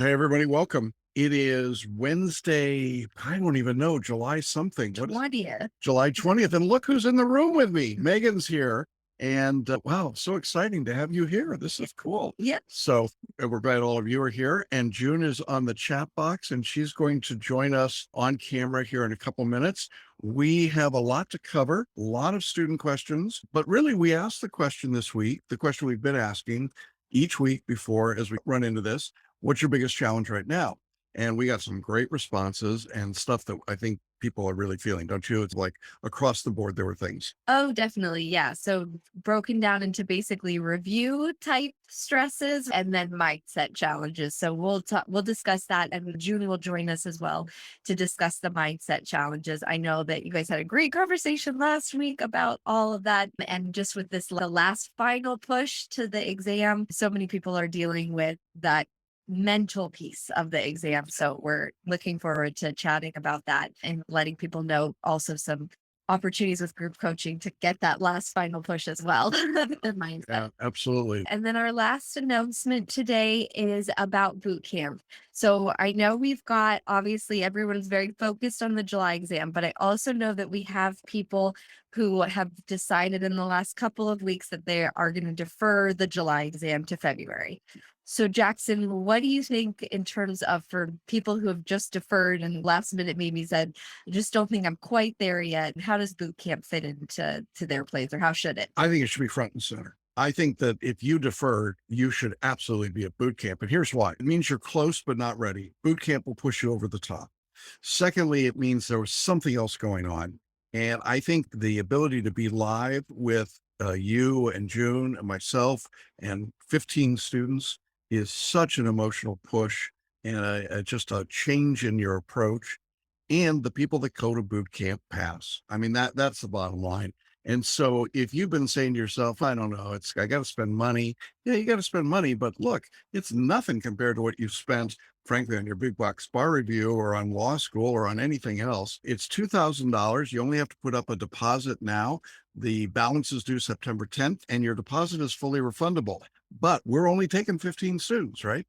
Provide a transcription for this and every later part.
Hey, everybody, welcome. It is Wednesday. I don't even know, July something. What is 20th. July 20th? And look who's in the room with me. Megan's here. And wow, so exciting to have you here. This is cool. Yep. So we're glad all of you are here. And June is on the chat box and she's going to join us on camera here in a couple minutes. We have a lot to cover, a lot of student questions, but really we asked the question this week, the question we've been asking each week before as we run into this. What's your biggest challenge right now? And we got some great responses and stuff that I think people are really feeling, don't you? It's like across the board, there were things. Oh, definitely. Yeah. So broken down into basically review type stresses and then mindset challenges. So we'll discuss that, and June will join us as well to discuss the mindset challenges. I know that you guys had a great conversation last week about all of that, and just with this the last final push to the exam, so many people are dealing with that mental piece of the exam. So we're looking forward to chatting about that and letting people know also some opportunities with group coaching to get that last final push as well. The mindset. Yeah, absolutely. And then our last announcement today is about boot camp. So I know we've got, obviously, everyone's very focused on the July exam, but I also know that we have people who have decided in the last couple of weeks that they are going to defer the July exam to February. So Jackson, what do you think in terms of for people who have just deferred and last minute maybe said, I just don't think I'm quite there yet? How does boot camp fit into their place, or how should it? I think it should be front and center. I think that if you deferred, you should absolutely be at boot camp. And here's why. It means you're close, but not ready. Boot camp will push you over the top. Secondly, it means there was something else going on. And I think the ability to be live with you and June and myself and 15 students is such an emotional push and just a change in your approach. And the people that go to boot camp pass. I mean, that's the bottom line. And so if you've been saying to yourself, I don't know, I got to spend money. Yeah, you got to spend money, but look, it's nothing compared to what you've spent, frankly, on your big box bar review or on law school or on anything else. It's $2,000. You only have to put up a deposit now. The balance is due September 10th and your deposit is fully refundable, but we're only taking 15 students, right?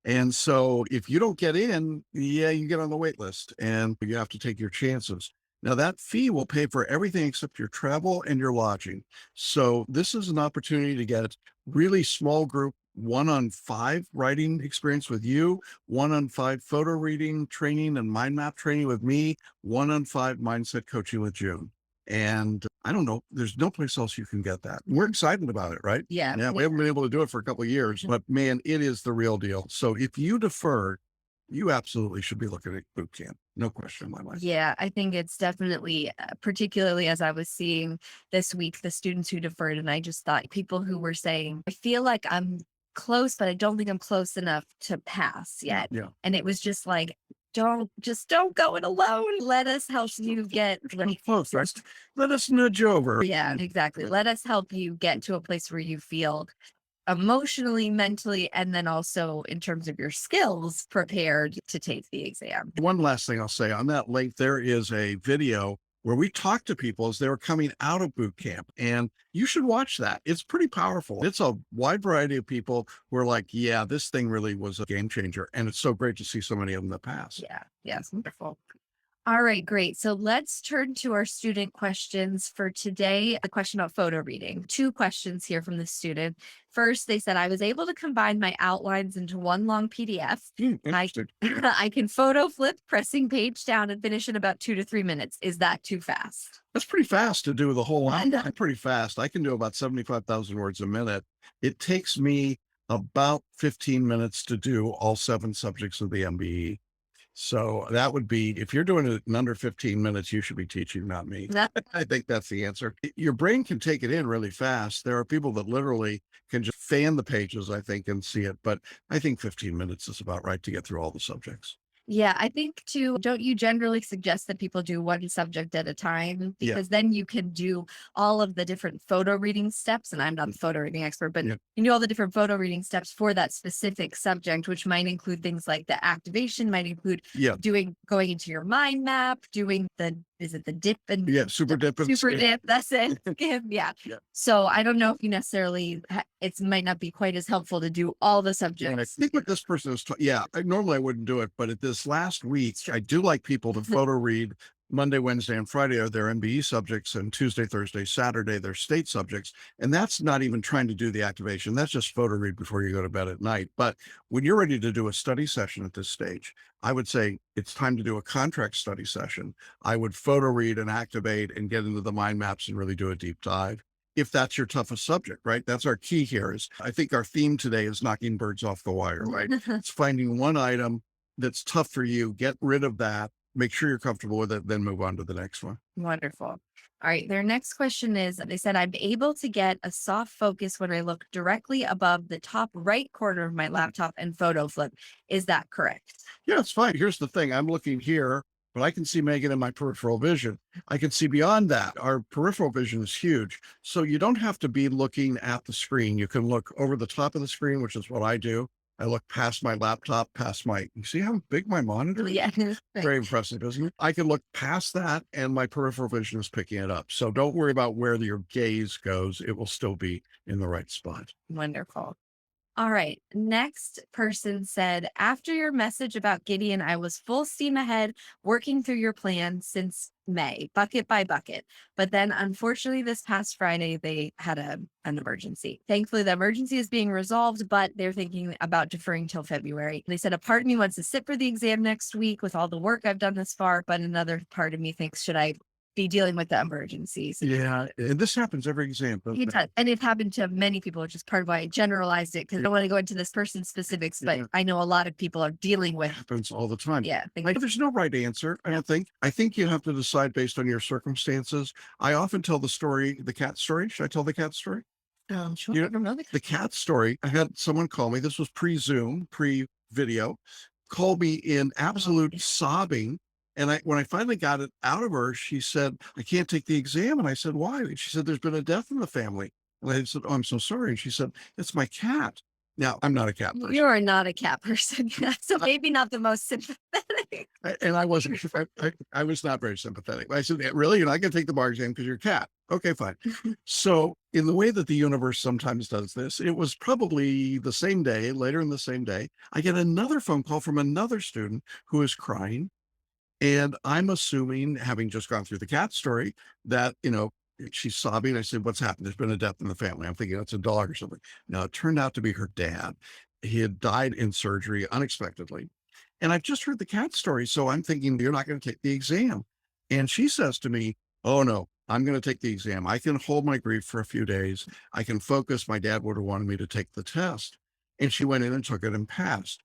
And so if you don't get in, yeah, you get on the wait list and you have to take your chances. Now that fee will pay for everything except your travel and your lodging. So this is an opportunity to get really small group 1-on-5 writing experience with you, 1-on-5 photo reading training and mind map training with me, 1-on-5 mindset coaching with June. And I don't know, there's no place else you can get that. We're excited about it, right? Yeah. Yeah, we haven't been able to do it for a couple of years, but man, it is the real deal. So if you defer, you absolutely should be looking at boot camp. No question in my mind. Yeah, I think it's definitely, particularly as I was seeing this week, the students who deferred, and I just thought people who were saying, I feel like I'm close, but I don't think I'm close enough to pass yet. Yeah. And it was just like, don't go it alone. Let us help you get like, Close, right? Let us nudge over. yeah, exactly. Let us help you get to a place where you feel emotionally, mentally, and then also in terms of your skills prepared to take the exam. One last thing I'll say on that link, there is a video where we talked to people as they were coming out of boot camp, and you should watch that. It's pretty powerful. It's a wide variety of people who are like, yeah, this thing really was a game changer. And it's so great to see so many of them that pass. Yeah. Yes. Wonderful. All right, great. So let's turn to our student questions for today. The question about photo reading. Two questions here from the student. First, they said, I was able to combine my outlines into one long PDF. Interesting. I can photo flip, pressing page down and finish in about 2 to 3 minutes. Is that too fast? That's pretty fast to do the whole And, outline. Pretty fast. I can do about 75,000 words a minute. It takes me about 15 minutes to do all 7 subjects of the MBE. So that would be, if you're doing it in under 15 minutes, you should be teaching, not me. I think that's the answer. Your brain can take it in really fast. There are people that literally can just fan the pages, I think, and see it. But I think 15 minutes is about right to get through all the subjects. Yeah, I think too, don't you generally suggest that people do one subject at a time? Yeah. Because then you can do all of the different photo reading steps. And I'm not the photo reading expert, but Yeah. you can do all the different photo reading steps for that specific subject, which might include things like the activation, might include Yeah. going into your mind map, doing the is it the dip and Yeah, super dip and super skim. dip? That's it. Skim, yeah. Yeah. So I don't know if you necessarily, it might not be quite as helpful to do all the And I subjects. think what this person is, normally I wouldn't do it, but at this last week, I do like people to photo read Monday, Wednesday, and Friday are their MBE subjects, and Tuesday, Thursday, Saturday, their state subjects. And that's not even trying to do the activation. That's just photo read before you go to bed at night. But when you're ready to do a study session at this stage, I would say it's time to do a contract study session. I would photo read and activate and get into the mind maps and really do a deep dive. If that's your toughest subject, right? That's our key here is I think our theme today is knocking birds off the wire, right? It's finding one item that's tough for you, get rid of that, make sure you're comfortable with it, then move on to the next one. Wonderful. All right. Their next question is, they said, I'm able to get a soft focus when I look directly above the top right corner of my laptop and photo flip. Is that correct? Yeah, it's fine. Here's the thing. I'm looking here, but I can see Megan in my peripheral vision. I can see beyond that. Our peripheral vision is huge. So you don't have to be looking at the screen. You can look over the top of the screen, which is what I do. I look past my laptop, you see how big my monitor is? Yeah. Very impressive, isn't it? I can look past that and my peripheral vision is picking it up. So don't worry about where your gaze goes. It will still be in the right spot. Wonderful. All right. Next person said, after your message about Gideon, I was full steam ahead working through your plan since May, bucket by bucket. But then unfortunately, this past Friday, they had an emergency. Thankfully, the emergency is being resolved, but they're thinking about deferring till February. They said a part of me wants to sit for the exam next week with all the work I've done this far, but another part of me thinks, should I be dealing with the emergencies? Yeah. And this happens every exam. It does. And it happened to many people, which is part of why I generalized it, because I don't want to go into this person's specifics, but I know a lot of people are dealing with. It happens all the time. Yeah. Like, there's no right answer, I don't think. I think you have to decide based on your circumstances. I often tell the story, the cat story. Should I tell the cat story? Sure. You I don't know. The cat story. I had someone call me. This was pre-Zoom, pre-video, call me in absolute sobbing. And when I finally got it out of her, she said, I can't take the exam. And I said, why? And she said, there's been a death in the family. And I said, oh, I'm so sorry. And she said, it's my cat. Now, I'm not a cat person. You are not a cat person. So maybe not the most sympathetic. And I wasn't, I was not very sympathetic. I said, really? You're not going to take the bar exam because you're a cat. Okay, fine. So in the way that the universe sometimes does this, it was probably the same day, later in the same day, I get another phone call from another student who is crying. And I'm assuming, having just gone through the cat story, that, she's sobbing. I said, what's happened? There's been a death in the family. I'm thinking it's a dog or something. Now, it turned out to be her dad. He had died in surgery unexpectedly. And I've just heard the cat story. So I'm thinking, you're not going to take the exam. And she says to me, oh, no, I'm going to take the exam. I can hold my grief for a few days. I can focus. My dad would have wanted me to take the test. And she went in and took it and passed.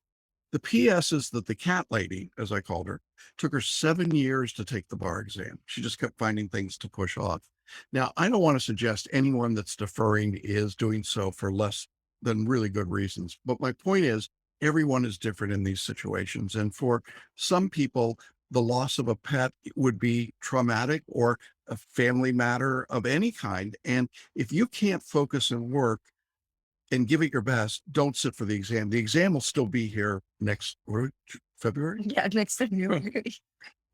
The PS is that the cat lady, as I called her, took her 7 years to take the bar exam. She just kept finding things to push off. Now, I don't want to suggest anyone that's deferring is doing so for less than really good reasons. But my point is, everyone is different in these situations. And for some people, the loss of a pet would be traumatic or a family matter of any kind. And if you can't focus and work, and give it your best, don't sit for the exam. The exam will still be here next February. Yeah, next February.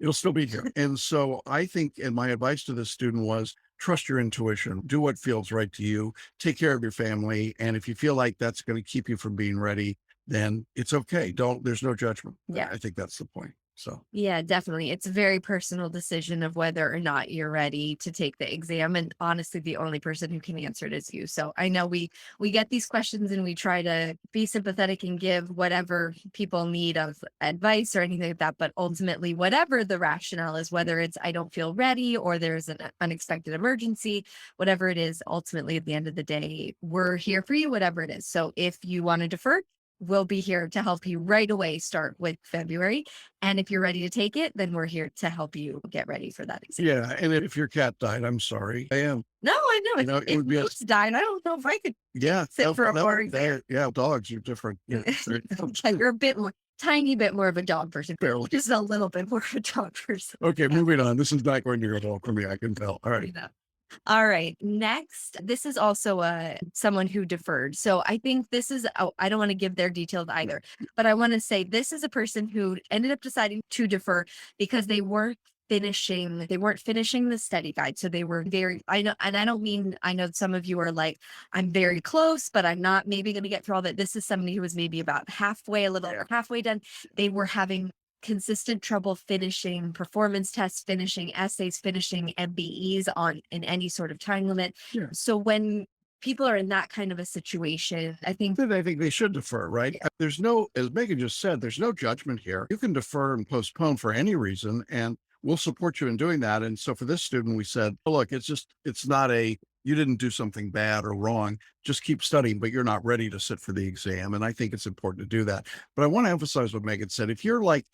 It'll still be here. And so I think, and my advice to this student was, trust your intuition, do what feels right to you, take care of your family. And if you feel like that's going to keep you from being ready, then it's okay. There's no judgment. Yeah. I think that's the point. So, yeah, definitely. It's a very personal decision of whether or not you're ready to take the exam. And honestly, the only person who can answer it is you. So I know we get these questions and we try to be sympathetic and give whatever people need of advice or anything like that. But ultimately, whatever the rationale is, whether it's I don't feel ready or there's an unexpected emergency, whatever it is, ultimately at the end of the day, we're here for you, whatever it is. So if you want to defer, we'll be here to help you right away start with February. And if you're ready to take it, then we're here to help you get ready for that exam. yeah. And if your cat died, I'm sorry. I am. No, I know. It would be If Moose died, I don't know if I could sit for a bar exam. Yeah, dogs are different. Yeah, You're a bit more, tiny bit more of a dog person. barely. Just a little bit more of a dog person. Okay, moving on. This is not going to go well for me. I can tell. All right. All right. Next, this is also someone who deferred. So I think this is, I don't want to give their details either, but I want to say this is a person who ended up deciding to defer because they weren't they weren't finishing the study guide. So they were very, I know, and I don't mean, I know some of you are like, I'm very close, but I'm not maybe going to get through all that. This is somebody who was maybe about halfway, a little over halfway done. They were having consistent trouble finishing performance tests, finishing essays, finishing MBEs in any sort of time limit. Yeah. So when people are in that kind of a situation, I think Then I think they should defer, right? There's no, as Megan just said, there's no judgment here. You can defer and postpone for any reason, and we'll support you in doing that. And so for this student, we said, "Oh, look, it's not you didn't do something bad or wrong. Just keep studying, but you're not ready to sit for the exam." And I think it's important to do that. But I want to emphasize what Megan said. If you're like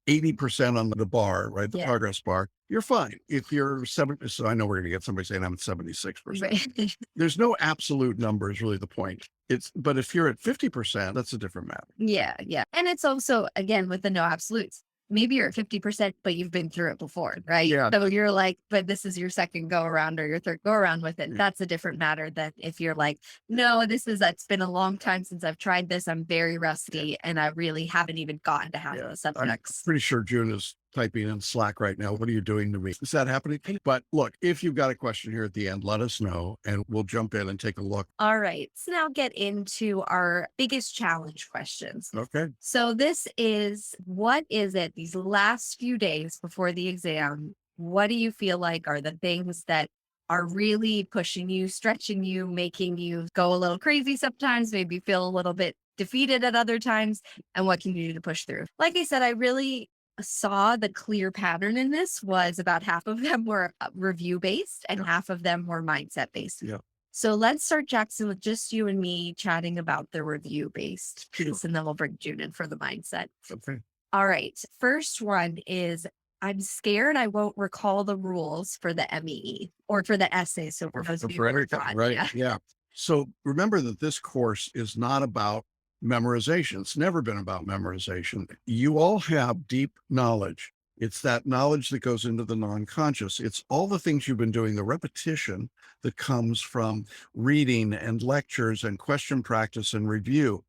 80% on the bar, right? The Yeah. progress bar, you're fine. If you're 70, so I know we're going to get somebody saying I'm at 76%. right. There's no absolute number is really the point. But if you're at 50%, that's a different matter. Yeah, yeah. And it's also, again, with the no absolutes. Maybe you're at 50%, but you've been through it before, right? Yeah. So you're like, but this is your second go around or your third go around with it. Yeah. That's a different matter than if you're like, no, it's been a long time since I've tried this. I'm very rusty and I really haven't even gotten to half of the I'm subjects. pretty sure June is typing in Slack right now. What are you doing to me? Is that happening? But look, if you've got a question here at the end, let us know and we'll jump in and take a look. All right. So now get into our biggest challenge questions. Okay. So this is, what is it these last few days before the exam? What do you feel like are the things that are really pushing you, stretching you, making you go a little crazy sometimes, maybe feel a little bit defeated at other times? And what can you do to push through? Like I said, I really saw the clear pattern in this was about half of them were review based and half of them were mindset based. Yeah. So let's start, Jackson, with just you and me chatting about the review based piece, and then we'll bring June in for the mindset. Okay. All right. First one is, I'm scared I won't recall the rules for the MEE or for the essay. So for those of you For who are everything, not, right? yeah. Yeah. So remember that this course is not about memorization. It's never been about memorization. You all have deep knowledge. It's that knowledge that goes into the non-conscious. It's all the things you've been doing, the repetition that comes from reading and lectures and question practice and review.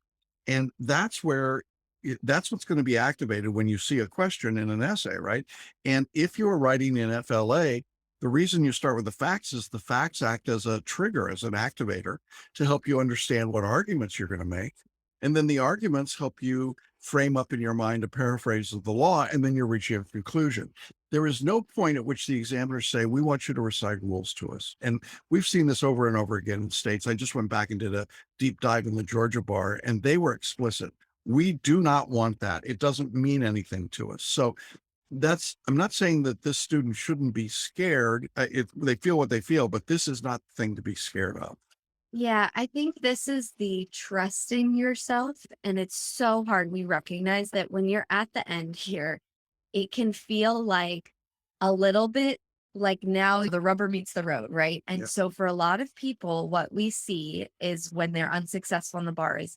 And that's that's what's going to be activated when you see a question in an essay, right? And if you're writing in FLA, the reason you start with the facts is the facts act as a trigger, as an activator to help you understand what arguments you're going to make. And then the arguments help you frame up in your mind a paraphrase of the law, and then you're reaching a conclusion. There is no point at which the examiners say, we want you to recite rules to us. And we've seen this over and over again in states. I just went back and did a deep dive in the Georgia bar, and they were explicit. We do not want that. It doesn't mean anything to us. So I'm not saying that this student shouldn't be scared if they feel what they feel, but this is not the thing to be scared of. Yeah, I think this is the trusting yourself. And it's so hard. We recognize that when you're at the end here, it can feel like a little bit like now the rubber meets the road, right? And Yeah. so for a lot of people, what we see is when they're unsuccessful in the bar is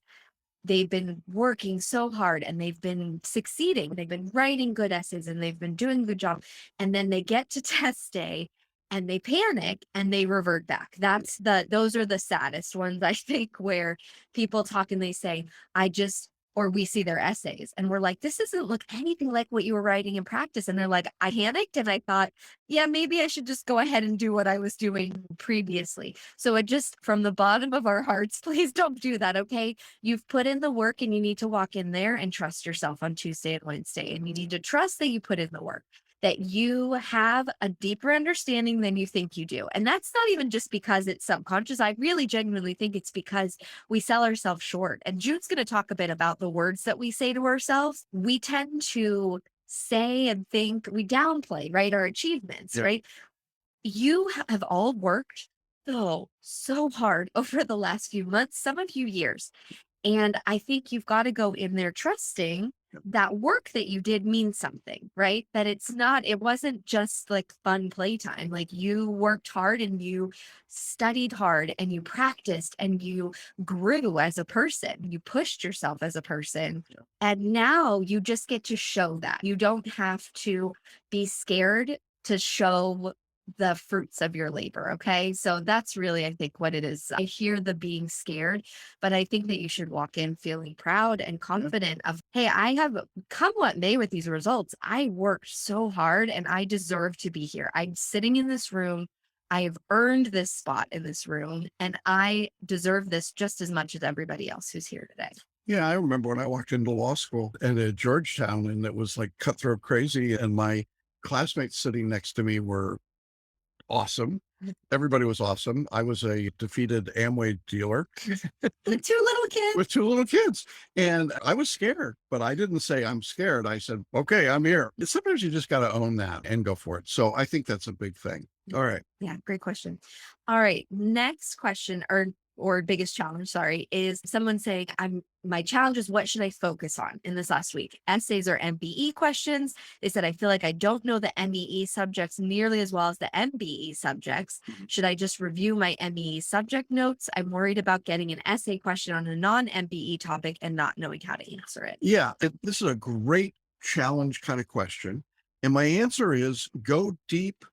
they've been working so hard and they've been succeeding. They've been writing good essays and they've been doing a good job. And then they get to test day and they panic and they revert back. Those are the saddest ones, I think, where people talk and they say, or we see their essays and we're like, this doesn't look anything like what you were writing in practice. And they're like, I panicked and I thought, yeah, maybe I should just go ahead and do what I was doing previously. So it just, from the bottom of our hearts, please don't do that. Okay. You've put in the work and you need to walk in there and trust yourself on Tuesday and Wednesday. And you need to trust that you put in the work, that you have a deeper understanding than you think you do. And that's not even just because it's subconscious. I really genuinely think it's because we sell ourselves short. And June's going to talk a bit about the words that we say to ourselves. We tend to say and think, we downplay, right, our achievements, Yeah. right? You have all worked so hard over the last few months, some of you years. And I think you've got to go in there trusting that work that you did means something, right? That it wasn't just like fun playtime. Like you worked hard and you studied hard and you practiced and you grew as a person. You pushed yourself as a person. Yeah. And now you just get to show that. You don't have to be scared to show the fruits of your labor. Okay. So that's really, I think, what it is. I hear the being scared, but I think that you should walk in feeling proud and confident of, hey, I have come what may with these results. I worked so hard and I deserve to be here. I'm sitting in this room. I have earned this spot in this room and I deserve this just as much as everybody else who's here today. Yeah, I remember when I walked into law school at Georgetown and it was like cutthroat crazy, and my classmates sitting next to me were awesome. Everybody was awesome. I was a defeated Amway dealer The two little kids. with two little kids, and I was scared, but I didn't say I'm scared. I said, okay, I'm here. Sometimes you just got to own that and go for it. So I think that's a big thing. All right. Yeah, great question. All right, next question or biggest challenge, sorry, is someone saying, my challenge is what should I focus on in this last week? Essays or MBE questions. They said, I feel like I don't know the MBE subjects nearly as well as the MBE subjects. Should I just review my MBE subject notes? I'm worried about getting an essay question on a non-MBE topic and not knowing how to answer it. Yeah, this is a great challenge kind of question. And my answer is go deep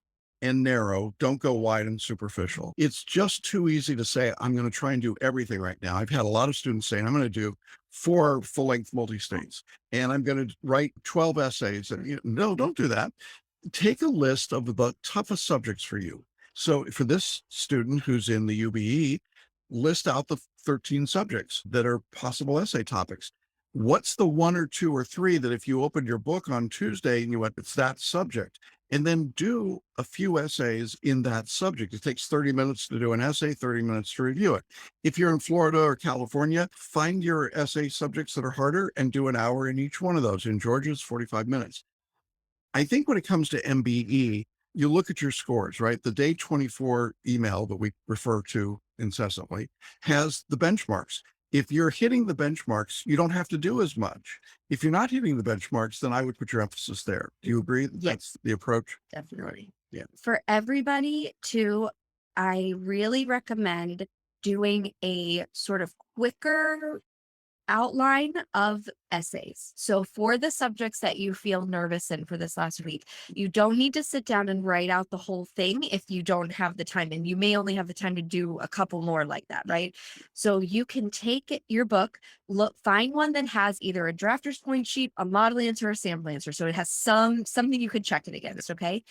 and narrow, don't go wide and superficial. It's just too easy to say, I'm going to try and do everything right now. I've had a lot of students saying, I'm going to do 4 full-length multistates and I'm going to write 12 essays. And no, don't do that. Take a list of the toughest subjects for you. So for this student who's in the UBE, list out the 13 subjects that are possible essay topics. What's the 1 or 2 or 3 that if you opened your book on Tuesday and you went, it's that subject, and then do a few essays in that subject. It takes 30 minutes to do an essay, 30 minutes to review it. If you're in Florida or California, find your essay subjects that are harder and do an hour in each one of those. In Georgia, it's 45 minutes. I think when it comes to MBE, you look at your scores, right? The day 24 email that we refer to incessantly has the benchmarks. If you're hitting the benchmarks, you don't have to do as much. If you're not hitting the benchmarks, then I would put your emphasis there. Do you agree that that's the approach? Definitely. Yeah. For everybody too, I really recommend doing a sort of quicker outline of essays. So for the subjects that you feel nervous in for this last week, you don't need to sit down and write out the whole thing if you don't have the time, and you may only have the time to do a couple more like that, right? So you can take your book, find one that has either a drafter's point sheet, a model answer, or a sample answer. So it has something you could check it against, okay?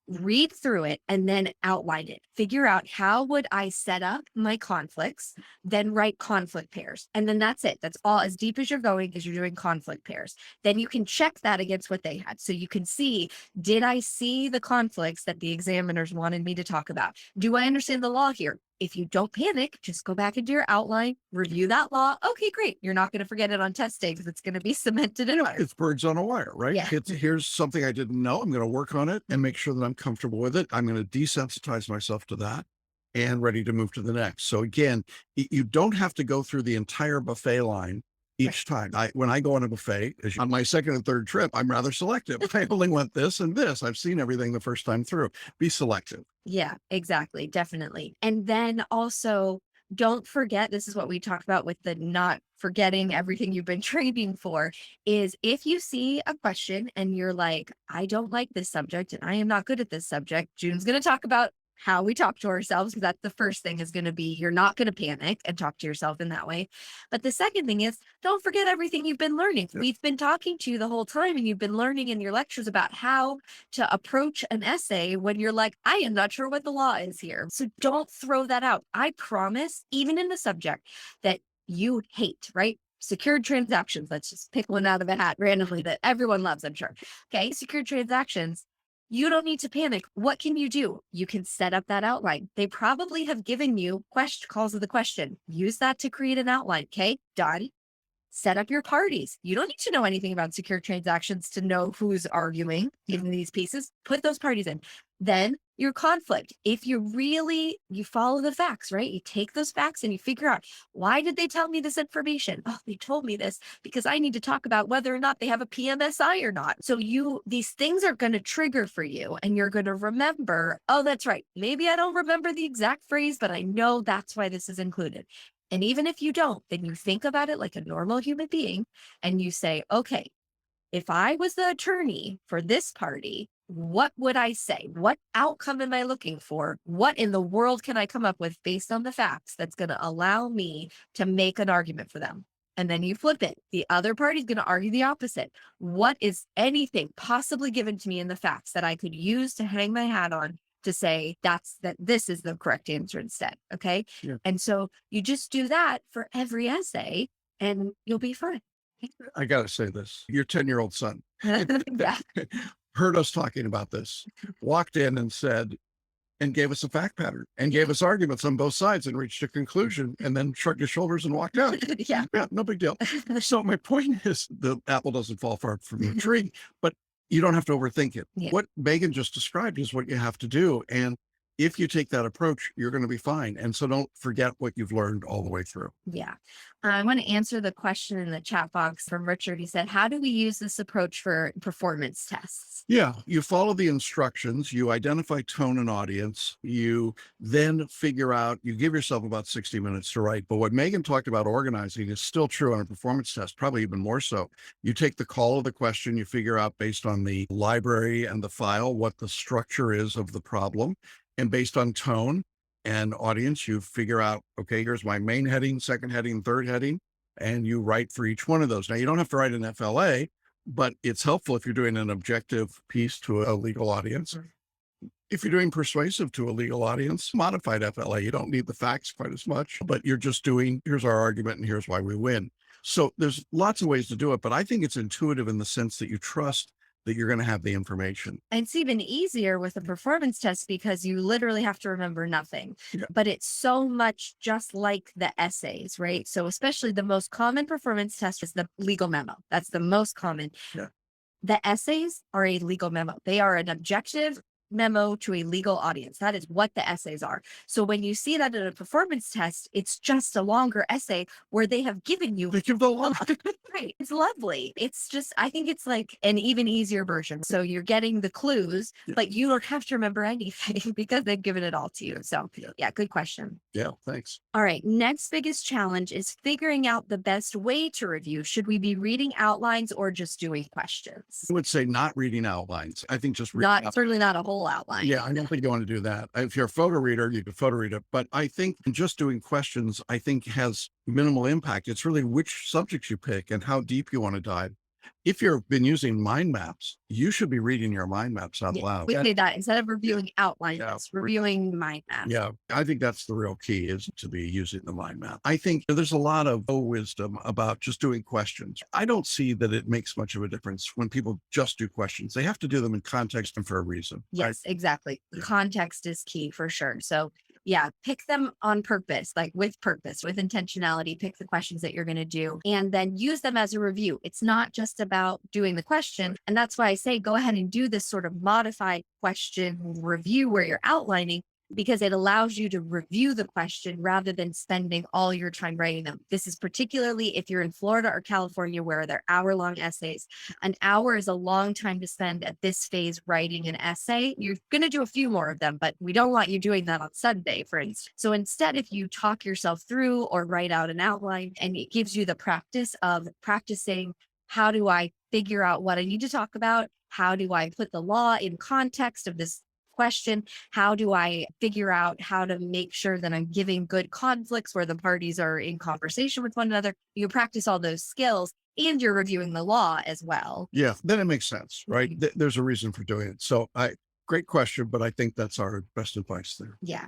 Read through it and then outline it. Figure out how would I set up my conflicts, then write conflict pairs. And then that's it. That's all. As deep as you're going is you're doing conflict pairs. Then you can check that against what they had. So you can see, did I see the conflicts that the examiners wanted me to talk about? Do I understand the law here? If you don't panic, just go back into your outline, review that law. Okay, great. You're not going to forget it on test day because it's going to be cemented in there. It's birds on a wire, right? Yeah. Here's something I didn't know. I'm going to work on it and make sure that I'm comfortable with it. I'm going to desensitize myself to that and ready to move to the next. So again, you don't have to go through the entire buffet line each time. When I go on a buffet, on my second and third trip, I'm rather selective. I only want this and this. I've seen everything the first time through. Be selective. Yeah, exactly. Definitely. And then also don't forget, this is what we talked about with the not forgetting everything you've been training for, is if you see a question and you're like, I don't like this subject and I am not good at this subject, June's going to talk about how we talk to ourselves, because that's the first thing is going to be, you're not going to panic and talk to yourself in that way. But the second thing is, don't forget everything you've been learning. We've been talking to you the whole time and you've been learning in your lectures about how to approach an essay when you're like, I am not sure what the law is here. So don't throw that out. I promise, even in the subject that you hate, right? Secured transactions. Let's just pick one out of a hat randomly that everyone loves, I'm sure. Okay. Secured transactions. You don't need to panic. What can you do? You can set up that outline. They probably have given you calls of the question. Use that to create an outline. Okay, done. Set up your parties. You don't need to know anything about secure transactions to know who's arguing in these pieces. Put those parties in. Then your conflict. If you follow the facts, right? You take those facts and you figure out, why did they tell me this information? Oh, they told me this because I need to talk about whether or not they have a PMSI or not. So these things are going to trigger for you and you're going to remember, oh, that's right. Maybe I don't remember the exact phrase, but I know that's why this is included. And even if you don't, then you think about it like a normal human being and you say, okay, if I was the attorney for this party, what would I say? What outcome am I looking for? What in the world can I come up with based on the facts that's going to allow me to make an argument for them? And then you flip it. The other party's going to argue the opposite. What is anything possibly given to me in the facts that I could use to hang my hat on to say that this is the correct answer instead? Okay. Yeah. And so you just do that for every essay and you'll be fine. I got to say this, your 10-year-old son Yeah. heard us talking about this, walked in and said, and gave us a fact pattern and gave us arguments on both sides and reached a conclusion and then shrugged his shoulders and walked out. Yeah. Yeah, no big deal. So my point is the apple doesn't fall far from the tree, but you don't have to overthink it. Yeah. What Megan just described is what you have to do. And if you take that approach, you're going to be fine. And so don't forget what you've learned all the way through. Yeah. I want to answer the question in the chat box from Richard. He said, how do we use this approach for performance tests? Yeah, you follow the instructions, you identify tone and audience, you then figure out, you give yourself about 60 minutes to write. But what Megan talked about organizing is still true on a performance test, probably even more so. You take the call of the question, you figure out based on the library and the file, what the structure is of the problem. And based on tone and audience, you figure out, okay, here's my main heading, second heading, third heading, and you write for each one of those. Now, you don't have to write an FLA, but it's helpful if you're doing an objective piece to a legal audience. If you're doing persuasive to a legal audience, modified FLA, you don't need the facts quite as much, but you're just doing, here's our argument and here's why we win. So there's lots of ways to do it, but I think it's intuitive in the sense that you trust that you're going to have the information. And it's even easier with a performance test because you literally have to remember nothing. Yeah. But it's so much just like the essays, right? So especially the most common performance test is the legal memo. That's the most common. Yeah. The essays are a legal memo. They are an objective memo to a legal audience. That is what the essays are. So when you see that in a performance test, it's just a longer essay where they have given you They give the law. right. It's lovely. It's just, I think it's like an even easier version. So you're getting the clues, Yeah. but you don't have to remember anything because they've given it all to you. So yeah, good question. Yeah, thanks. All right. Next biggest challenge is figuring out the best way to review. Should we be reading outlines or just doing questions? I would say not reading outlines. I think just Not certainly not a whole outline. Yeah, I don't think you want to do that. If you're a photo reader, you can photo read it. But I think just doing questions, I think has minimal impact. It's really which subjects you pick and how deep you want to dive. If you've been using mind maps, you should be reading your mind maps out loud. We say that instead of reviewing outlines, Yeah. reviewing mind maps. Yeah, I think that's the real key is to be using the mind map. I think there's a lot of wisdom about just doing questions. I don't see that it makes much of a difference when people just do questions. They have to do them in context and for a reason. Yes, exactly. Context is key for sure. So yeah, pick them on purpose, like with purpose, with intentionality, pick the questions that you're going to do and then use them as a review. It's not just about doing the question. And that's why I say, go ahead and do this sort of modified question review where you're outlining, because it allows you to review the question rather than spending all your time writing them. This is particularly if you're in Florida or California where they're hour-long essays. An hour is a long time to spend at this phase writing an essay. You're going to do a few more of them, but we don't want you doing that on Sunday, for instance. So instead, if you talk yourself through or write out an outline, and it gives you the practice of practicing, how do I figure out what I need to talk about? How do I put the law in context of this question? How do I figure out how to make sure that I'm giving good conflicts where the parties are in conversation with one another? You practice all those skills and you're reviewing the law as well. Yeah, then it makes sense, right? There's a reason for doing it. So great question, but I think that's our best advice there. Yeah.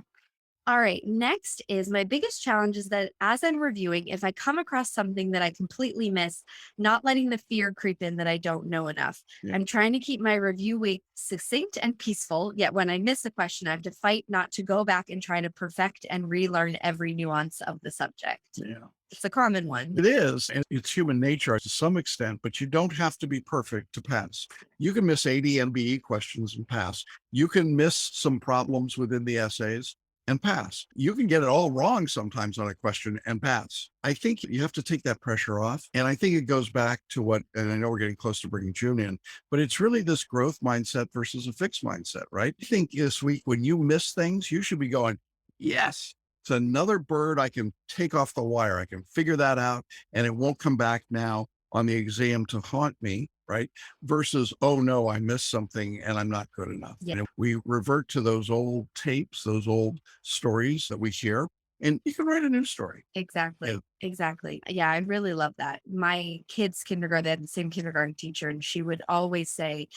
All right. Next is my biggest challenge is that as I'm reviewing, if I come across something that I completely miss, not letting the fear creep in that I don't know enough. Yeah. I'm trying to keep my review week succinct and peaceful. Yet when I miss a question, I have to fight not to go back and try to perfect and relearn every nuance of the subject. Yeah. It's a common one. It is, and it's human nature to some extent, but you don't have to be perfect to pass. You can miss 80 MBE questions and pass. You can miss some problems within the essays and pass. You can get it all wrong sometimes on a question and pass. I think you have to take that pressure off. And I think it goes back to what, and I know we're getting close to bringing June in, but it's really this growth mindset versus a fixed mindset, right? I think this week, when you miss things, you should be going, yes, it's another bird I can take off the wire. I can figure that out and it won't come back now on the exam to haunt me, right? Versus, oh no, I missed something and I'm not good enough. Yeah. We revert to those old tapes, those old stories that we hear, and you can write a new story. Exactly. Yeah. Exactly. Yeah, I really love that. My kids' kindergarten, they had the same kindergarten teacher, and she would always say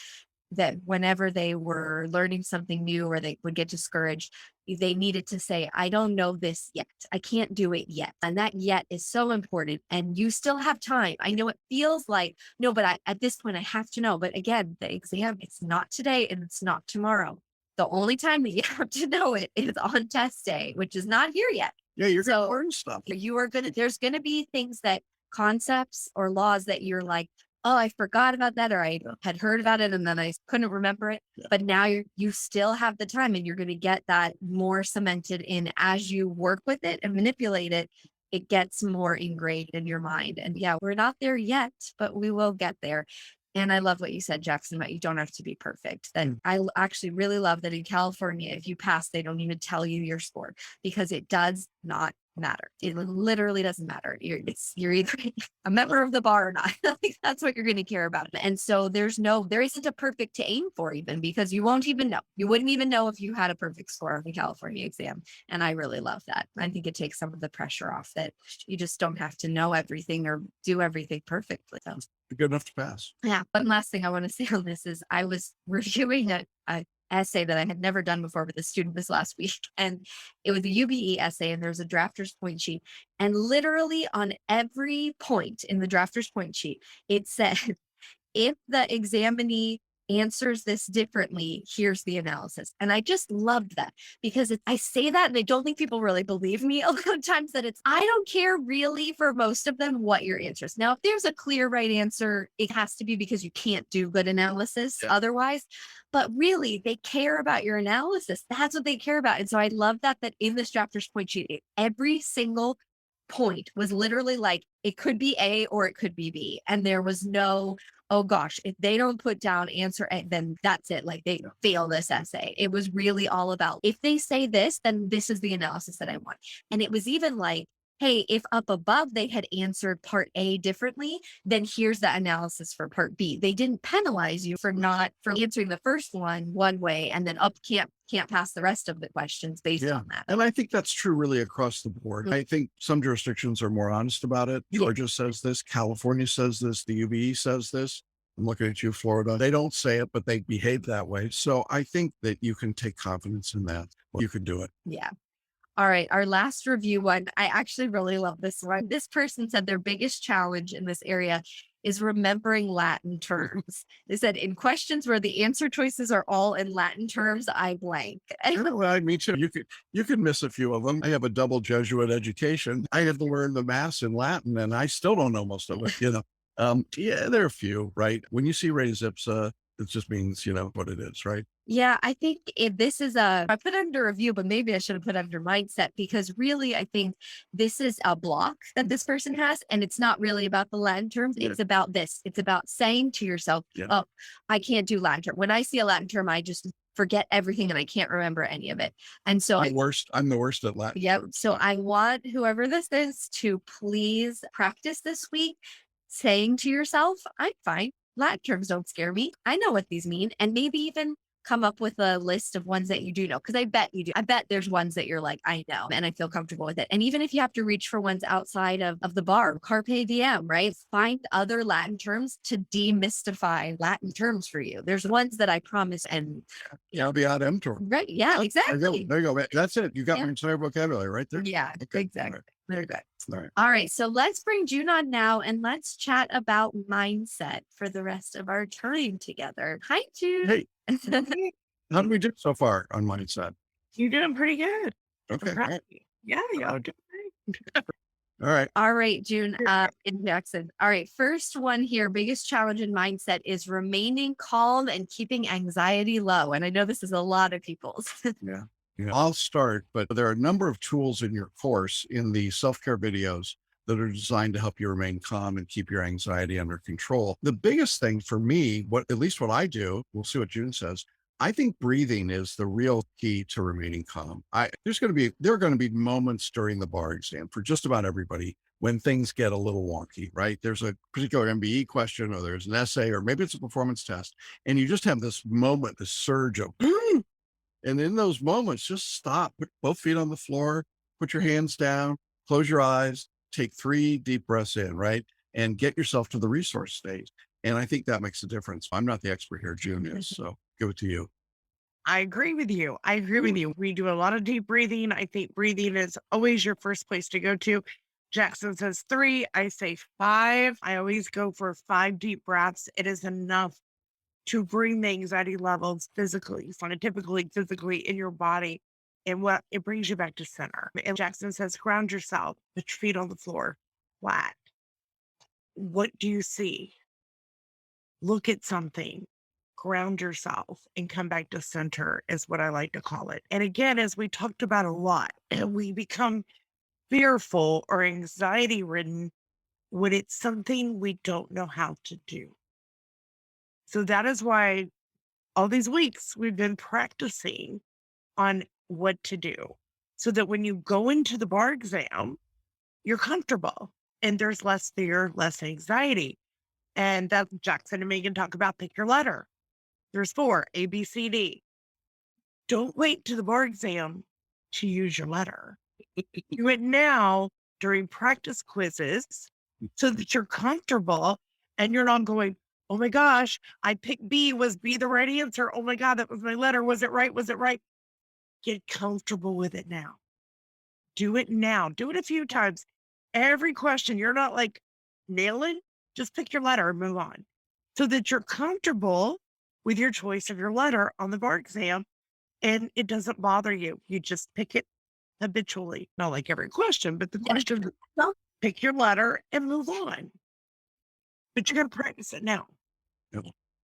that whenever they were learning something new or they would get discouraged, they needed to say, I don't know this yet. I can't do it yet. And that yet is so important. And you still have time. I know it feels like, no, but at this point, I have to know. But again, the exam, it's not today and it's not tomorrow. The only time that you have to know it is on test day, which is not here yet. Yeah, you're going to So learn stuff. you are there's gonna be things that concepts or laws that you're like, oh, I forgot about that, or I had heard about it and then I couldn't remember it. Yeah. But now you still have the time and you're gonna get that more cemented in as you work with it and manipulate it. It gets more ingrained in your mind. And yeah, we're not there yet, but we will get there. And I love what you said, Jackson, about you don't have to be perfect. That actually really love that in California, if you pass, they don't even tell you your score because it does not matter. It literally doesn't matter. You're either a member of the bar or not. Like, that's what you're going to care about. And so there isn't a perfect to aim for even because you won't even know. You wouldn't even know if you had a perfect score on the California exam. And I really love that. I think it takes some of the pressure off that you just don't have to know everything or do everything perfectly. So. Good enough to pass. Yeah. One last thing I want to say on this is I was reviewing a essay that I had never done before with a student this last week. And it was a UBE essay and there's a drafter's point sheet. And literally on every point in the drafter's point sheet, it said, if the examinee answers this differently, here's the analysis. And I just loved that because I say that and I don't think people really believe me a lot of times that I don't care really for most of them what your answer is. Now, if there's a clear right answer, it has to be because you can't do good analysis otherwise. But really, they care about your analysis. That's what they care about. And so I love that in this drafter's point sheet, every single point was literally like, it could be A or it could be B. And there was no, oh gosh, if they don't put down answer A, then that's it. Like they fail this essay. It was really all about, if they say this, then this is the analysis that I want. And it was even like, hey, if up above they had answered part A differently, then here's the analysis for part B. They didn't penalize you for answering the first one way and then up can't pass the rest of the questions based on that. And I think that's true really across the board. I think some jurisdictions are more honest about it. Georgia says this, California says this, the UBE says this. I'm looking at you, Florida. They don't say it, but they behave that way. So I think that you can take confidence in that. You can do it. Yeah. All right. Our last review one, I actually really love this one. This person said their biggest challenge in this area is remembering Latin terms. They said in questions where the answer choices are all in Latin terms, I blank. Well, me too. You could miss a few of them. I have a double Jesuit education. I had to learn the mass in Latin and I still don't know most of it, Yeah, there are a few, right? When you see res ipsa, it just means, what it is, right? Yeah, I think if this is I put it under review, but maybe I should have put under mindset because really I think this is a block that this person has. And it's not really about the Latin terms. Yeah. It's about this. It's about saying to yourself, oh, I can't do Latin term. When I see a Latin term, I just forget everything and I can't remember any of it. And so I'm the worst at Latin. Yep. So I want whoever this is to please practice this week saying to yourself, I'm fine. Latin terms don't scare me. I know what these mean. And maybe even come up with a list of ones that you do know. Because I bet you do. I bet there's ones that you're like, I know, and I feel comfortable with it. And even if you have to reach for ones outside of the bar, carpe diem, right? Find other Latin terms to demystify Latin terms for you. There's ones that I promise. And the ad emptor. right. Yeah, exactly. There you go. That's it. You got my entire vocabulary right there. Yeah, Okay. exactly. They're good. All right. All right. So let's bring June on now and let's chat about mindset for the rest of our time together. Hi, June. Hey, how do we do so far on mindset? You're doing pretty good. Okay. Right. Yeah, y'all doing great. All right. All right, June in Jackson. All right. First one here. Biggest challenge in mindset is remaining calm and keeping anxiety low. And I know this is a lot of people's. Yeah. I'll start, but there are a number of tools in your course in the self-care videos that are designed to help you remain calm and keep your anxiety under control. The biggest thing for me, at least what I do, we'll see what June says. I think breathing is the real key to remaining calm. There are going to be moments during the bar exam for just about everybody when things get a little wonky, right? There's a particular MBE question, or there's an essay, or maybe it's a performance test, and you just have this moment, this surge of, and in those moments, just stop, put both feet on the floor, put your hands down, close your eyes, take 3 deep breaths in, right? And get yourself to the resource state. And I think that makes a difference. I'm not the expert here, June is, so give it to you. I agree with you. I agree with you. We do a lot of deep breathing. I think breathing is always your first place to go to. Jackson says 3. I say 5. I always go for 5 deep breaths. It is enough to bring the anxiety levels physically, scientifically, physically in your body. And what it brings you back to center. And Jackson says, ground yourself, put your feet on the floor, flat. What do you see? Look at something, ground yourself, and come back to center is what I like to call it. And again, as we talked about a lot, we become fearful or anxiety ridden when it's something we don't know how to do. So that is why all these weeks we've been practicing on what to do so that when you go into the bar exam, you're comfortable and there's less fear, less anxiety. And that Jackson and Megan talk about pick your letter. There's 4, A, B, C, D. Don't wait to the bar exam to use your letter. Do it now during practice quizzes so that you're comfortable and you're not going, oh my gosh, I picked B. Was B the right answer? Oh my God, that was my letter. Was it right? Was it right? Get comfortable with it now. Do it now. Do it a few times. Every question, you're not like nailing, just pick your letter and move on so that you're comfortable with your choice of your letter on the bar exam and it doesn't bother you. You just pick it habitually. Not like every question, but the question, pick your letter and move on. But you got to practice it now.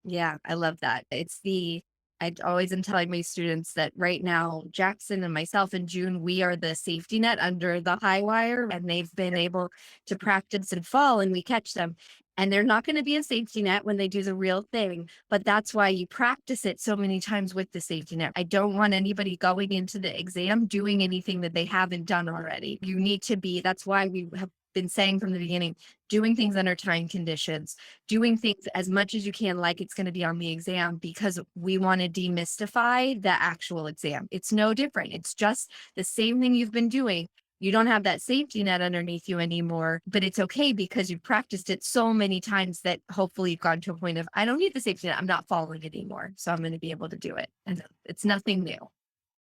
Yeah, I love that. I always am telling my students that right now, Jackson and myself and June, we are the safety net under the high wire, and they've been able to practice and fall, and we catch them. And they're not going to be a safety net when they do the real thing, but that's why you practice it so many times with the safety net. I don't want anybody going into the exam doing anything that they haven't done already. You need to be, that's why we have been saying from the beginning, doing things under time conditions, doing things as much as you can like it's going to be on the exam, because we want to demystify the actual exam. It's no different. It's just the same thing you've been doing. You don't have that safety net underneath you anymore, but it's okay because you've practiced it so many times that hopefully you've gotten to a point of, I don't need the safety net. I'm not following it anymore. So I'm going to be able to do it. And it's nothing new.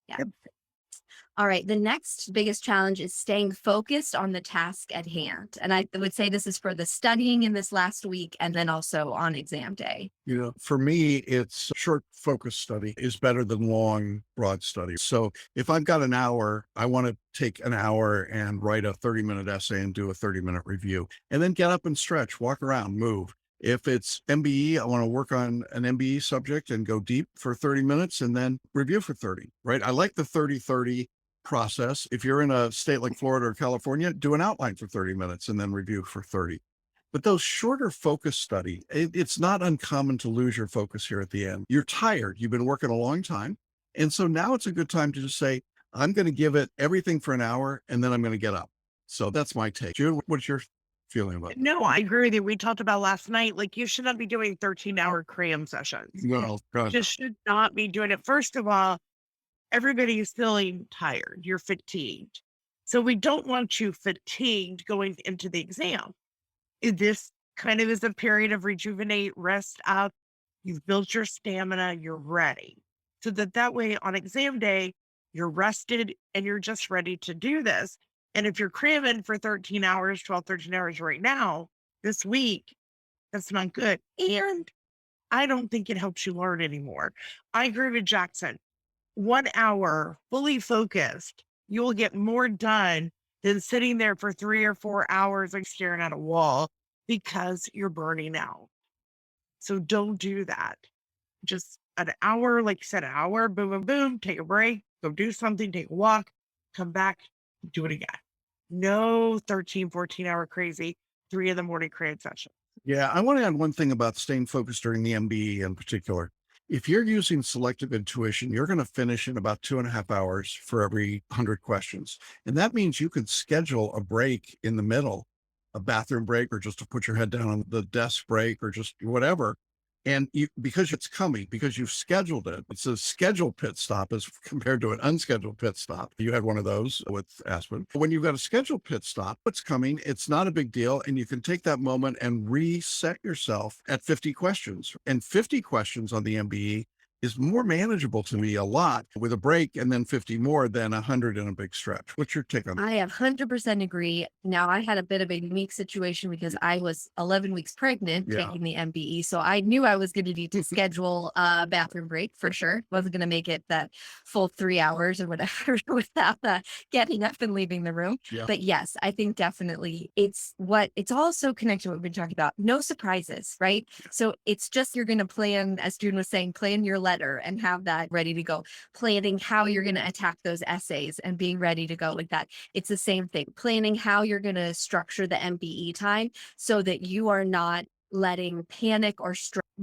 Yeah. Yep. All right. The next biggest challenge is staying focused on the task at hand. And I would say this is for the studying in this last week and then also on exam day. You know, for me, it's short focus study is better than long, broad study. So if I've got an hour, I want to take an hour and write a 30-minute essay and do a 30-minute review, and then get up and stretch, walk around, move. If it's MBE, I want to work on an MBE subject and go deep for 30 minutes and then review for 30, right? I like the 30-30 process. If you're in a state like Florida or California, do an outline for 30 minutes and then review for 30. But those shorter focus study, it's not uncommon to lose your focus here at the end. You're tired. You've been working a long time. And so now it's a good time to just say, I'm going to give it everything for an hour and then I'm going to get up. So that's my take. June, what's your feeling about it? No, I agree with you. We talked about last night, like you should not be doing 13-hour cram sessions. No, God. Just should not be doing it. First of all, everybody is feeling tired. You're fatigued. So we don't want you fatigued going into the exam. This kind of is a period of rejuvenate, rest up. You've built your stamina. You're ready. So that way on exam day, you're rested and you're just ready to do this. And if you're cramming for 13 hours, 12, 13 hours right now, this week, that's not good. And I don't think it helps you learn anymore. I agree with Jackson. 1 hour fully focused, you will get more done than sitting there for 3 or 4 hours like staring at a wall because you're burning out. So don't do that. Just an hour, like you said, an hour, boom, boom, boom, take a break, go do something, take a walk, come back, do it again. No 13, 14-hour crazy, 3 in the morning cram session. Yeah, I want to add one thing about staying focused during the MBE in particular. If you're using selective intuition, you're going to finish in about 2.5 hours for every 100 questions. And that means you could schedule a break in the middle, a bathroom break, or just to put your head down on the desk break, or just whatever. And you, because it's coming, because you've scheduled it, it's a scheduled pit stop as compared to an unscheduled pit stop. You had one of those with Aspen. When you've got a scheduled pit stop, what's coming, it's not a big deal. And you can take that moment and reset yourself at 50 questions. And 50 questions on the MBE is more manageable to me a lot with a break and then 50 more than 100 in a big stretch. What's your take on that? I 100% agree. Now, I had a bit of a unique situation because I was 11 weeks pregnant Yeah. taking the MBE. So I knew I was going to need to schedule a bathroom break for sure. Wasn't going to make it that full 3 hours or whatever without getting up and leaving the room. Yeah. But yes, I think definitely it's also connected to what we've been talking about. No surprises, right? So it's just you're going to plan, as June was saying, plan your letter and have that ready to go. Planning how you're going to attack those essays and being ready to go with that. It's the same thing. Planning how you're going to structure the MBE time so that you are not letting panic or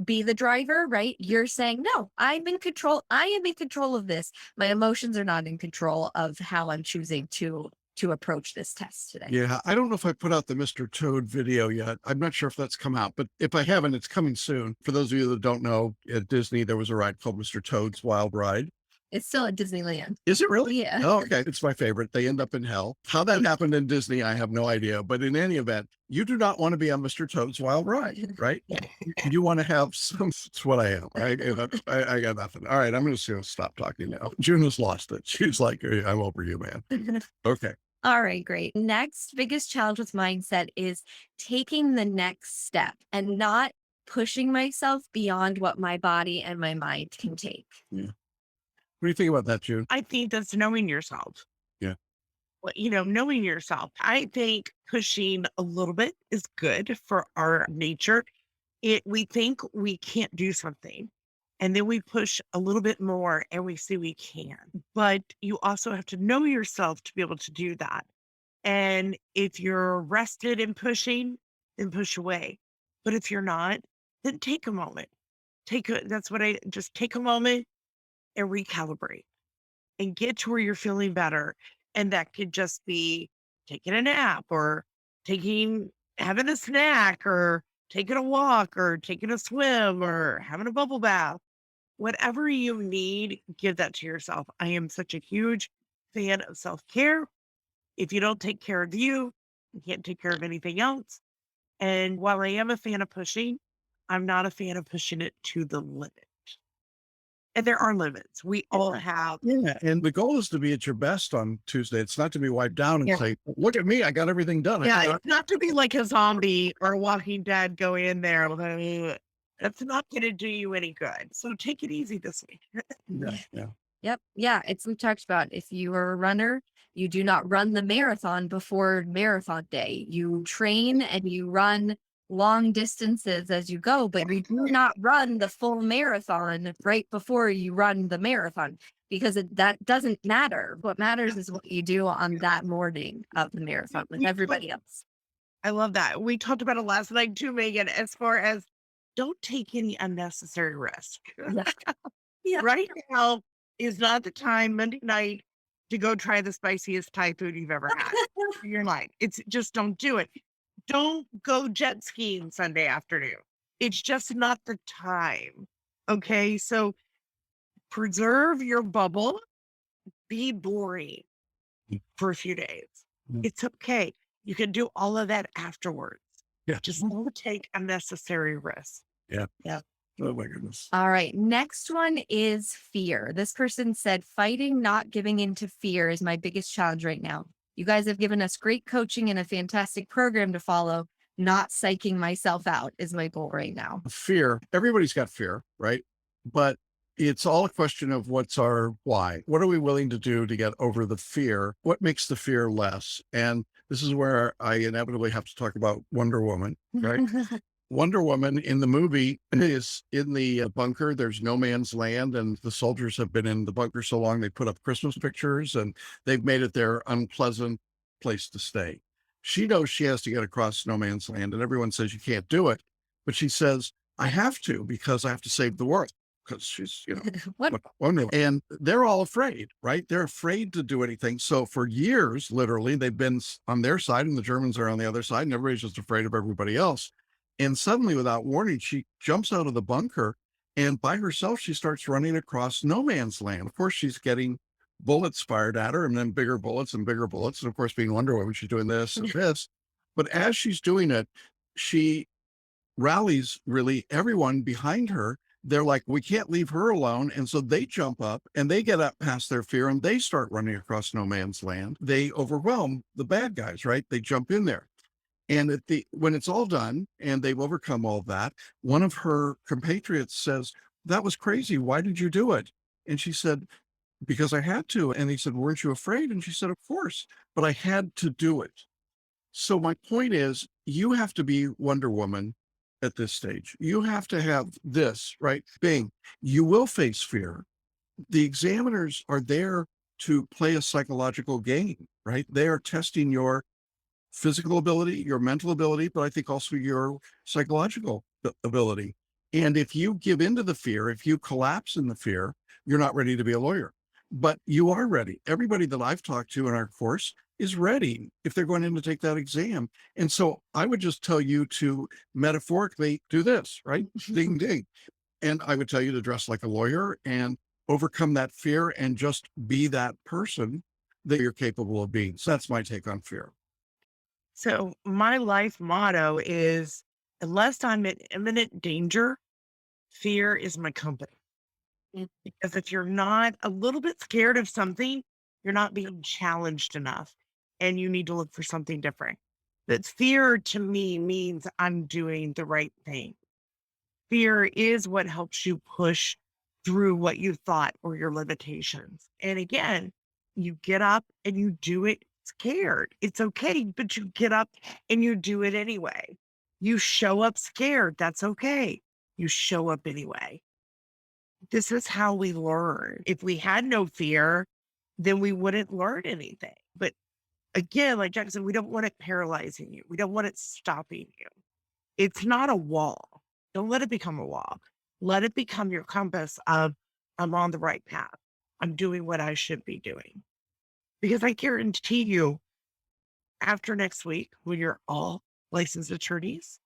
be the driver, right? You're saying, no, I'm in control. I am in control of this. My emotions are not in control of how I'm choosing to approach this test today. Yeah, I don't know if I put out the Mr. Toad video yet. I'm not sure if that's come out, but if I haven't, it's coming soon. For those of you that don't know, at Disney, there was a ride called Mr. Toad's Wild Ride. It's still at Disneyland. Is it really? Yeah. Oh, okay. It's my favorite. They end up in hell. How that happened in Disney, I have no idea. But in any event, you do not want to be on Mr. Toad's Wild Ride, right? You want to have some, it's what I am. I got nothing. All right. I'm going to stop talking now. June has lost it. She's like, I'm over you, man. Okay. All right, great. Next biggest challenge with mindset is taking the next step and not pushing myself beyond what my body and my mind can take. Yeah. What do you think about that, June? I think that's knowing yourself. Yeah. Well, knowing yourself. I think pushing a little bit is good for our nature. We think we can't do something, and then we push a little bit more and we see we can. But you also have to know yourself to be able to do that. And if you're rested in pushing, then push away. But if you're not, then take a moment. Just take a moment and recalibrate and get to where you're feeling better. And that could just be taking a nap or having a snack or taking a walk or taking a swim or having a bubble bath. Whatever you need, give that to yourself. I am such a huge fan of self-care. If you don't take care of you can't take care of anything else. And while I am a fan of pushing, I'm not a fan of pushing it to the limit. And there are limits. We all have. Yeah. And the goal is to be at your best on Tuesday. It's not to be wiped down and say, look at me, I got everything done. Yeah, it's not to be like a zombie or a Walking Dead, go in there. That's not going to do you any good. So take it easy this week. Yeah. Yep. Yeah. We've talked about if you are a runner, you do not run the marathon before marathon day. You train and you run long distances as you go, but you do not run the full marathon right before you run the marathon because that doesn't matter. What matters is what you do on that morning of the marathon with everybody else. I love that. We talked about it last night too, Megan, as far as don't take any unnecessary risk. Yeah. Right now is not the time Monday night to go try the spiciest Thai food you've ever had in your life. It's just don't do it. Don't go jet skiing Sunday afternoon. It's just not the time. Okay. So preserve your bubble, be boring for a few days. It's okay. You can do all of that afterwards. Yeah. Just don't take unnecessary risks. Yeah. Yeah. Oh my goodness. All right. Next one is fear. This person said, fighting, not giving into fear is my biggest challenge right now. You guys have given us great coaching and a fantastic program to follow. Not psyching myself out is my goal right now. Fear. Everybody's got fear, right? But it's all a question of what's our why. What are we willing to do to get over the fear? What makes the fear less? And this is where I inevitably have to talk about Wonder Woman, right? Wonder Woman in the movie is in the bunker. There's no man's land, and the soldiers have been in the bunker so long they put up Christmas pictures, and they've made it their unpleasant place to stay. She knows she has to get across no man's land, and everyone says you can't do it. But she says, I have to because I have to save the world. because she's, What? wonderful. And they're all afraid, right? They're afraid to do anything. So for years, literally, they've been on their side and the Germans are on the other side and everybody's just afraid of everybody else. And suddenly, without warning, she jumps out of the bunker and by herself, she starts running across no man's land. Of course, she's getting bullets fired at her and then bigger bullets and bigger bullets. And of course, being Wonder Woman, she's doing this and this. But as she's doing it, she rallies really everyone behind her. They're like, we can't leave her alone. And so they jump up and they get up past their fear and they start running across no man's land. They overwhelm the bad guys, right? They jump in there. And when it's all done and they've overcome all that, one of her compatriots says, that was crazy. Why did you do it? And she said, because I had to. And he said, weren't you afraid? And she said, of course, but I had to do it. So my point is, you have to be Wonder Woman at this stage. You have to have this, right? Bing, you will face fear. The examiners are there to play a psychological game, right? They are testing your physical ability, your mental ability, but I think also your psychological ability. And if you give into the fear, if you collapse in the fear, you're not ready to be a lawyer. But you are ready. Everybody that I've talked to in our course is ready if they're going in to take that exam. And so I would just tell you to metaphorically do this, right? Ding, ding. And I would tell you to dress like a lawyer and overcome that fear and just be that person that you're capable of being. So that's my take on fear. So my life motto is, unless I'm in imminent danger, fear is my company. Because if you're not a little bit scared of something, you're not being challenged enough and you need to look for something different. But fear to me means I'm doing the right thing. Fear is what helps you push through what you thought or your limitations. And again, you get up and you do it scared. It's okay, but you get up and you do it anyway. You show up scared. That's okay. You show up anyway. This is how we learn. If we had no fear, then we wouldn't learn anything. But again, like Jack said, we don't want it paralyzing you. We don't want it stopping you. It's not a wall. Don't let it become a wall. Let it become your compass of, I'm on the right path. I'm doing what I should be doing. Because I guarantee you, after next week, when you're all licensed attorneys,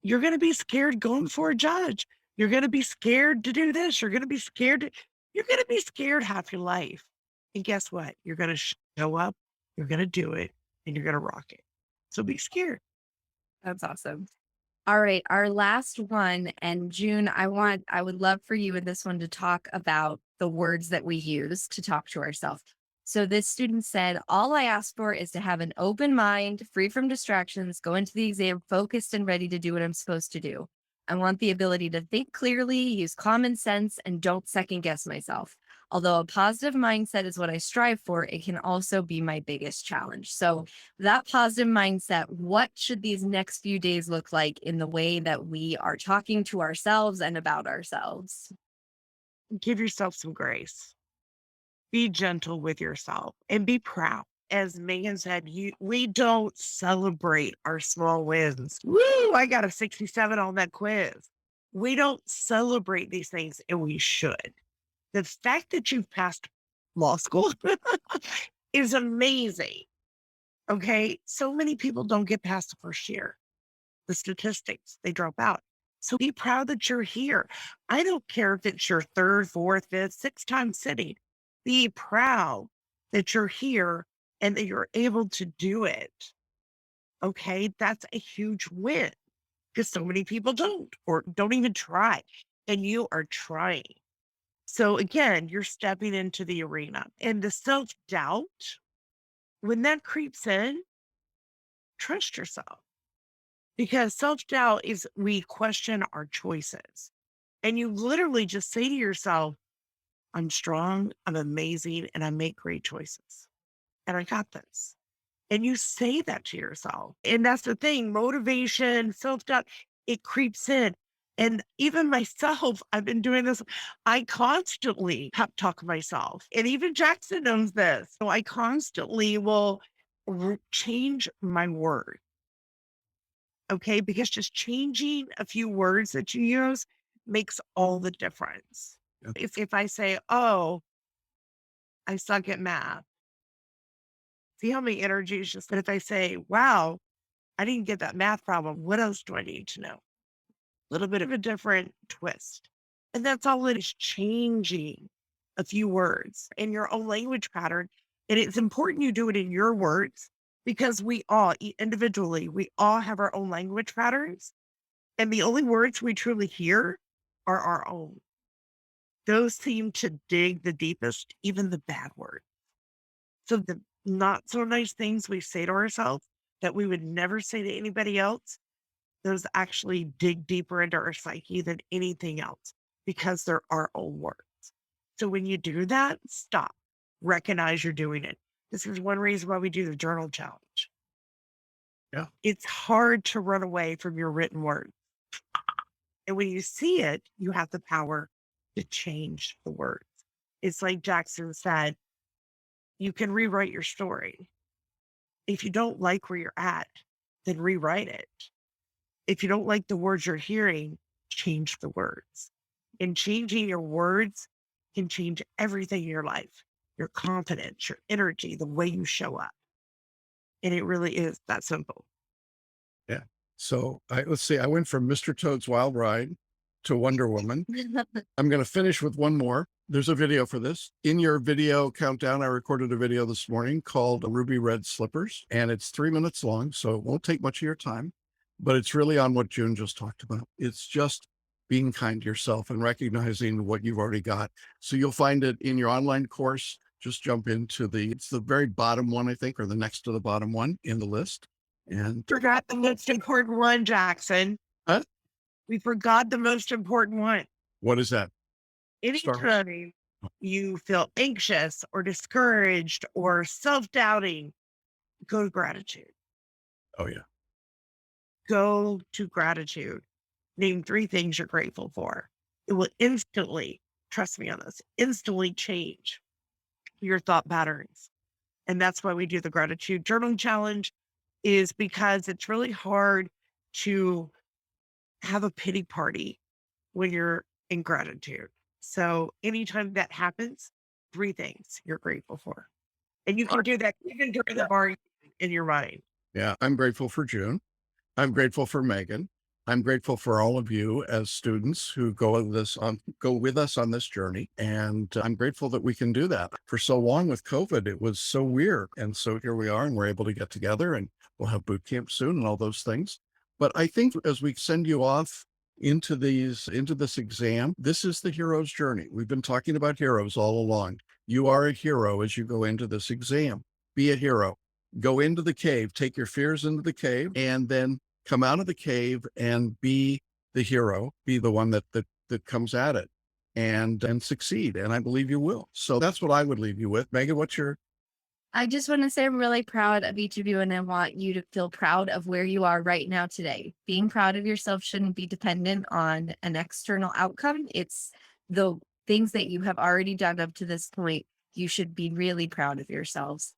you're going to be scared going for a judge. You're going to be scared to do this. You're going to be scared. You're going to be scared half your life. And guess what? You're going to show up, you're going to do it, and you're going to rock it. So be scared. That's awesome. All right, our last one. And June, I would love for you in this one to talk about the words that we use to talk to ourselves. So this student said, all I ask for is to have an open mind, free from distractions, go into the exam focused and ready to do what I'm supposed to do. I want the ability to think clearly, use common sense, and don't second guess myself. Although a positive mindset is what I strive for, it can also be my biggest challenge. So that positive mindset, what should these next few days look like in the way that we are talking to ourselves and about ourselves? Give yourself some grace. Be gentle with yourself and be proud. As Megan said, we don't celebrate our small wins. Woo, I got a 67 on that quiz. We don't celebrate these things, and we should. The fact that you've passed law school is amazing. Okay. So many people don't get past the first year. The statistics, they drop out. So be proud that you're here. I don't care if it's your third, fourth, fifth, sixth time sitting. Be proud that you're here and that you're able to do it. Okay. That's a huge win because so many people don't or don't even try. And you are trying. So again, you're stepping into the arena and the self-doubt, when that creeps in, trust yourself because self-doubt is we question our choices and you literally just say to yourself, I'm strong, I'm amazing, and I make great choices and I got this. And you say that to yourself. And that's the thing, motivation, self-doubt, it creeps in. And even myself, I've been doing this. I constantly pep talk myself. And even Jackson knows this. So I constantly will change my word. Okay. Because just changing a few words that you use makes all the difference. Yeah. If I say, oh, I suck at math, see how many energies just, but if I say, wow, I didn't get that math problem, what else do I need to know? A little bit of a different twist. And that's all it is, changing a few words in your own language pattern. And it's important you do it in your words because we all individually, we all have our own language patterns. And the only words we truly hear are our own. Those seem to dig the deepest, even the bad words. So the not so nice things we say to ourselves that we would never say to anybody else, those actually dig deeper into our psyche than anything else because they're our own words. So when you do that, stop, recognize you're doing it. This is one reason why we do the journal challenge. Yeah. It's hard to run away from your written word. And when you see it, you have the power to change the words. It's like Jackson said, you can rewrite your story. If you don't like where you're at, then rewrite it. If you don't like the words you're hearing, change the words. And changing your words can change everything in your life, your confidence, your energy, the way you show up. And it really is that simple. Yeah. So let's see, I went from Mr. Toad's Wild Ride to Wonder Woman. I'm going to finish with one more. There's a video for this. In your video countdown, I recorded a video this morning called Ruby Red Slippers, and it's 3 minutes long, so it won't take much of your time, but it's really on what June just talked about. It's just being kind to yourself and recognizing what you've already got. So you'll find it in your online course. Just jump into it's the very bottom one, I think, or the next to the bottom one in the list. And Forgot the most important one, Jackson. Huh? We forgot the most important one. What is that? Anytime you feel anxious or discouraged or self-doubting, go to gratitude. Oh, yeah. Go to gratitude. Name 3 things you're grateful for. It will instantly, trust me on this, instantly change your thought patterns. And that's why we do the gratitude journaling challenge, is because it's really hard to have a pity party when you're in gratitude. So anytime that happens, 3 things you're grateful for. And you can do that even during the bar in your mind. Yeah. I'm grateful for June. I'm grateful for Megan. I'm grateful for all of you as students who go with us on this journey. And I'm grateful that we can do that. For so long with COVID, it was so weird. And so here we are, and we're able to get together, and we'll have boot camp soon and all those things. But I think as we send you off into this exam, this is the hero's journey. We've been talking about heroes all along. You are a hero as you go into this exam. Be a hero. Go into the cave, take your fears into the cave, and then come out of the cave and be the hero, be the one that comes at it and succeed. And I believe you will. So that's what I would leave you with. Megan, what's your... I just want to say I'm really proud of each of you, and I want you to feel proud of where you are right now today. Being proud of yourself shouldn't be dependent on an external outcome. It's the things that you have already done up to this point. You should be really proud of yourselves.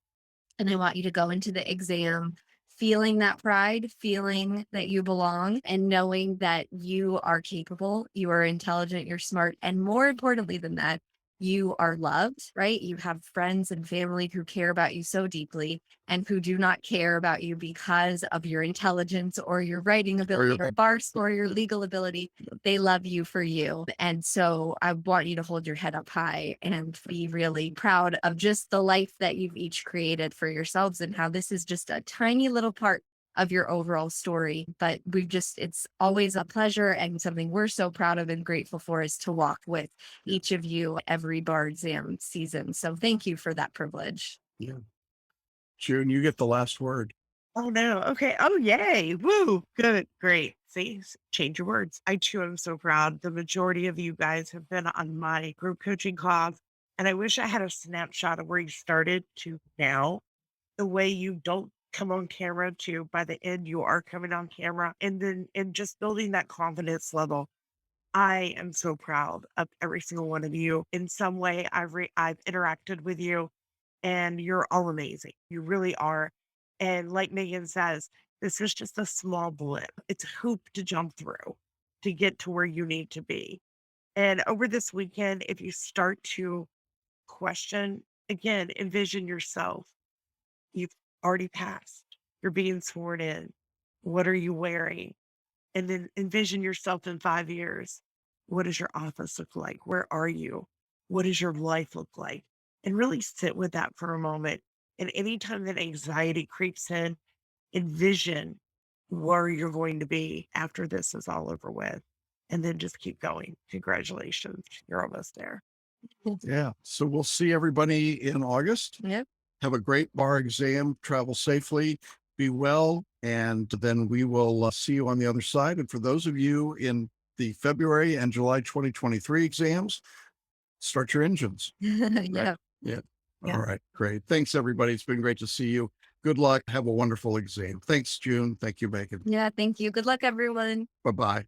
And I want you to go into the exam feeling that pride, feeling that you belong, and knowing that you are capable, you are intelligent, you're smart, and more importantly than that, you are loved, right? You have friends and family who care about you so deeply and who do not care about you because of your intelligence or your writing ability or bar score, your legal ability. They love you for you. And so I want you to hold your head up high and be really proud of just the life that you've each created for yourselves and how this is just a tiny little part of your overall story. But it's always a pleasure, and something we're so proud of and grateful for is to walk with each of you every bar exam season. So thank you for that privilege. Yeah. June, you get the last word. Oh no. Okay. Oh yay. Woo. Good. Great. See, change your words. I too am so proud. The majority of you guys have been on my group coaching class, and I wish I had a snapshot of where you started to now. The way you don't come on camera to by the end you are coming on camera, and just building that confidence level. I am so proud of every single one of you. In some way, I've interacted with you, and you're all amazing. You really are. And like Megan says, this is just a small blip. It's a hoop to jump through to get to where you need to be. And over this weekend, if you start to question, again, envision yourself. You've already passed. You're being sworn in. What are you wearing? And then envision yourself in 5 years. What does your office look like? Where are you? What does your life look like? And really sit with that for a moment. And anytime that anxiety creeps in, envision where you're going to be after this is all over with. And then just keep going. Congratulations. You're almost there. Yeah. So we'll see everybody in August. Yep. Have a great bar exam, travel safely, be well, and then we will see you on the other side. And for those of you in the February and July 2023 exams, start your engines. Yeah. Yeah. Yeah. All right. Great. Thanks, everybody. It's been great to see you. Good luck. Have a wonderful exam. Thanks, June. Thank you, Megan. Yeah. Thank you. Good luck, everyone. Bye-bye.